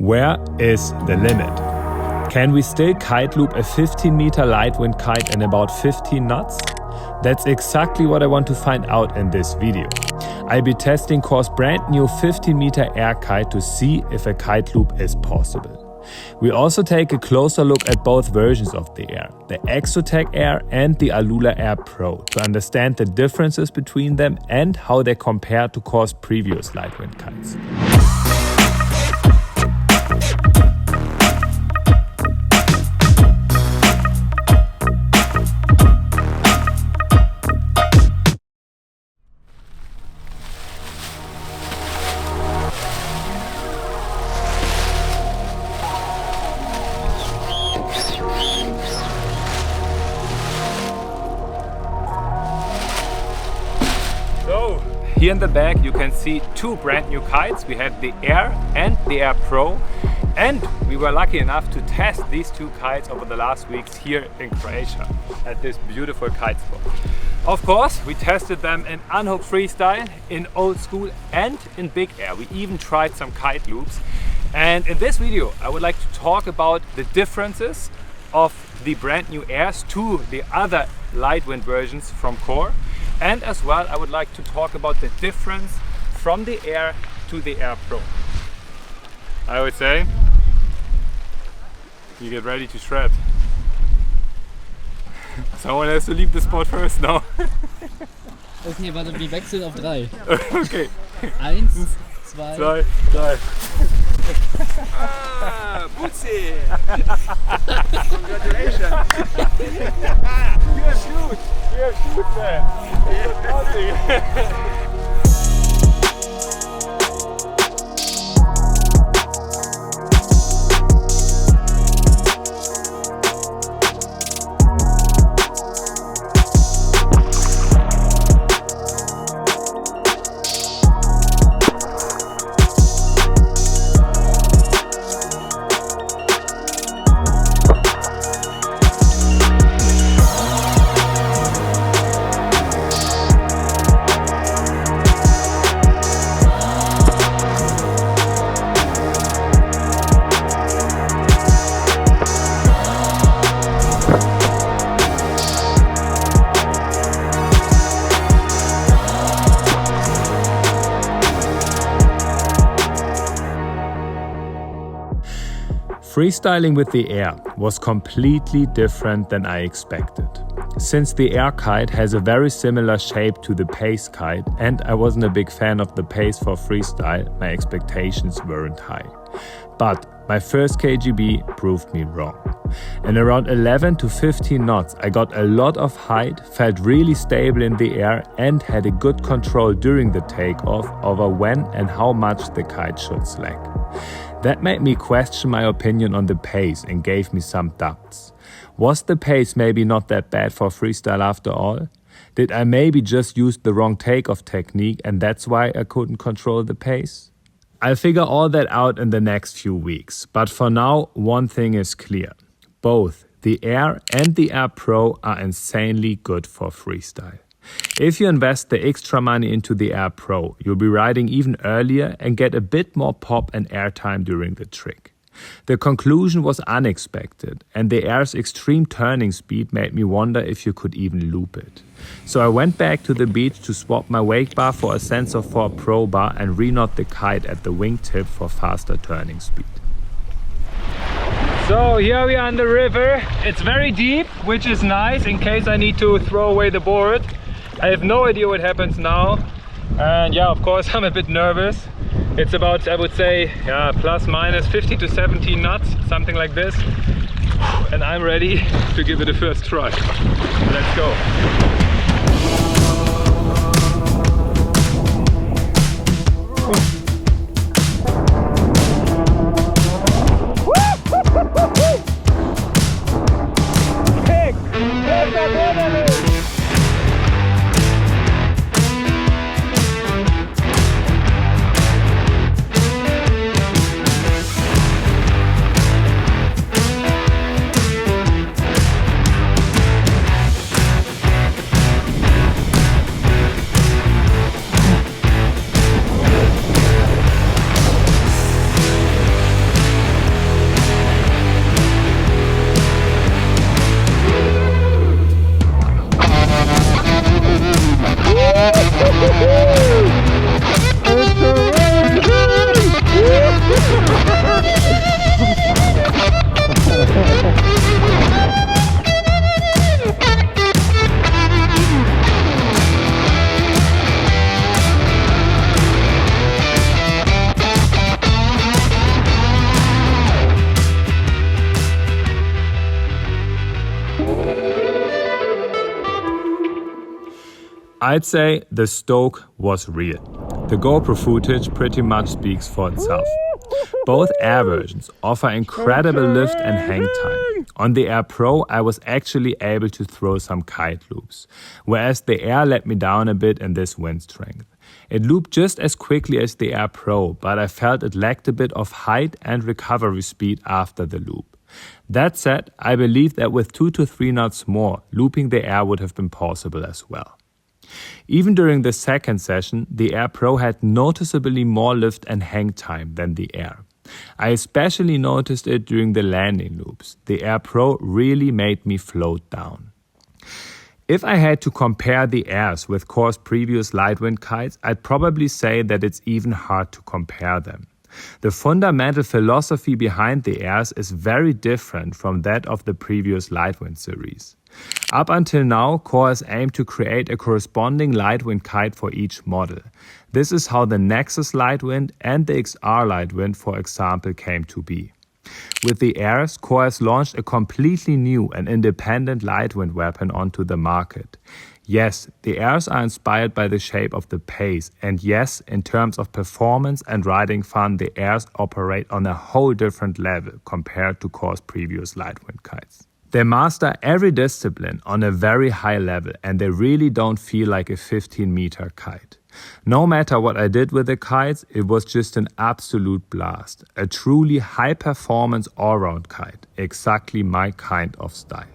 Where is the limit? Can we still kite loop a 15-meter light wind kite in about 15 knots? That's exactly what I want to find out in this video. I'll be testing Core's brand new 15-meter air kite to see if a kite loop is possible. We also take a closer look at both versions of the Air, the Exotech Air and the Alula Air Pro, to understand the differences between them and how they compare to Core's previous light wind kites. So, here in the back you can see two brand new kites. We have the Air and the Air Pro, and we were lucky enough to test these two kites over the last weeks here in Croatia at this beautiful kite spot. Of course, we tested them in unhooked freestyle, in old school and in big air. We even tried some kite loops, and in this video I would like to talk about the differences of the brand new Airs to the other light wind versions from Core. And as well, I would like to talk about the difference from the Air to the Air Pro. I would say, you get ready to shred. Someone has to leave the spot first now. Okay, warte, wir wechseln auf 3. Okay. 1, 2, 2, 3. Ah, Butzi! Congratulations! You have shoot! You have shoot, man! Yeah. Freestyling with the Air was completely different than I expected. Since the Air kite has a very similar shape to the Pace kite and I wasn't a big fan of the Pace for freestyle, my expectations weren't high. But my first KGB proved me wrong. In around 11 to 15 knots I got a lot of height, felt really stable in the air and had a good control during the takeoff over when and how much the kite should slack. That made me question my opinion on the pace and gave me some doubts. Was the pace maybe not that bad for freestyle after all? Did I maybe just use the wrong takeoff technique and that's why I couldn't control the pace? I'll figure all that out in the next few weeks, but for now one thing is clear. Both the Air and the Air Pro are insanely good for freestyle. If you invest the extra money into the Air Pro, you'll be riding even earlier and get a bit more pop and airtime during the trick. The conclusion was unexpected, and the Air's extreme turning speed made me wonder if you could even loop it. So I went back to the beach to swap my wake bar for a Sensor 4 Pro bar and reknot the kite at the wingtip for faster turning speed. So here we are on the river. It's very deep, which is nice in case I need to throw away the board. I have no idea what happens now, and yeah, of course I'm a bit nervous. It's about, I would say, plus minus 50 to 70 knots, something like this, and I'm ready to give it a first try. Let's go. I'd say the stoke was real. The GoPro footage pretty much speaks for itself. Both Air versions offer incredible lift and hang time. On the Air Pro, I was actually able to throw some kite loops, whereas the Air let me down a bit in this wind strength. It looped just as quickly as the Air Pro, but I felt it lacked a bit of height and recovery speed after the loop. That said, I believe that with 2 to 3 knots more, looping the Air would have been possible as well. Even during the second session, the Air Pro had noticeably more lift and hang time than the Air. I especially noticed it during the landing loops. The Air Pro really made me float down. If I had to compare the Airs with Core's previous lightwind kites, I'd probably say that it's even hard to compare them. The fundamental philosophy behind the Airs is very different from that of the previous Lightwind series. Up until now, Core has aimed to create a corresponding Lightwind kite for each model. This is how the Nexus Lightwind and the XR Lightwind, for example, came to be. With the Airs, Core has launched a completely new and independent Lightwind weapon onto the market. Yes, the Airs are inspired by the shape of the Pace, and yes, in terms of performance and riding fun, the Airs operate on a whole different level compared to Core's previous Lightwind kites. They master every discipline on a very high level, and they really don't feel like a 15-meter kite. No matter what I did with the kites, it was just an absolute blast. A truly high-performance all-round kite, exactly my kind of style.